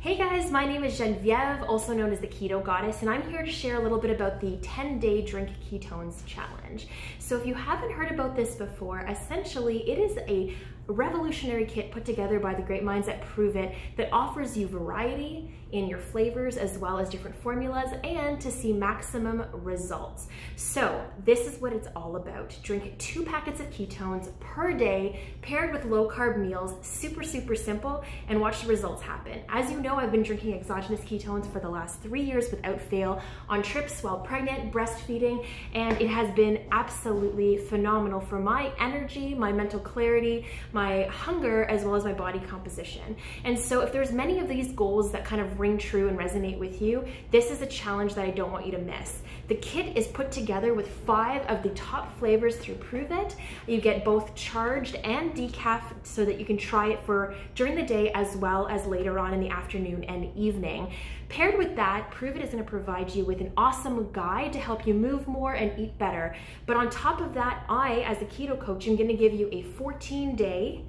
Hey guys, my name is Genevieve, also known as the Keto Goddess, and I'm here to share a little bit about the 10-day drink ketones challenge. So if you haven't heard about this before, essentially it is a revolutionary kit put together by the great minds at Prüvit that offers you variety in your flavors as well as different formulas and to see maximum results. So this is what it's all about. Drink 2 packets of ketones per day paired with low carb meals, super simple, and watch the results happen. As you know, I've been drinking exogenous ketones for the last 3 years without fail on trips while pregnant, breastfeeding, and it has been absolutely phenomenal for my energy, my mental clarity, my hunger, as well as my body composition. And so if there's many of these goals that kind of ring true and resonate with you, this is a challenge that I don't want you to miss. The kit is put together with 5 of the top flavors through Prüvit. You get both charged and decaf so that you can try it for during the day as well as later on in the afternoon and evening. Paired with that, Prüvit is going to provide you with an awesome guide to help you move more and eat better. But on top of that, I, as a keto coach, am going to give you a 14-day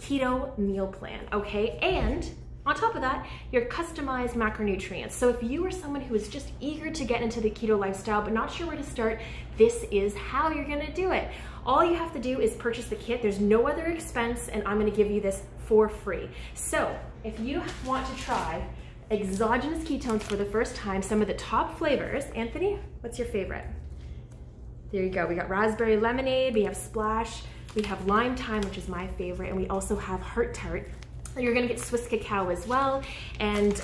keto meal plan, okay? And on top of that, your customized macronutrients. So if you are someone who is just eager to get into the keto lifestyle but not sure where to start, this is how you're gonna do it. All you have to do is purchase the kit. There's no other expense, and I'm gonna give you this for free. So if you want to try exogenous ketones for the first time, some of the top flavors, Anthony, what's your favorite? There you go. We got raspberry lemonade, we have splash, we have lime thyme, which is my favorite, and we also have heart tart. You're gonna get Swiss cacao as well, and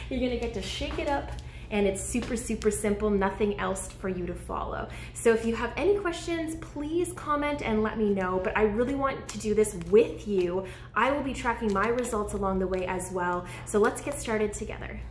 you're gonna get to shake it up, and it's super simple, nothing else for you to follow. So if you have any questions, please comment and let me know, but I really want to do this with you. I will be tracking my results along the way as well, so let's get started together.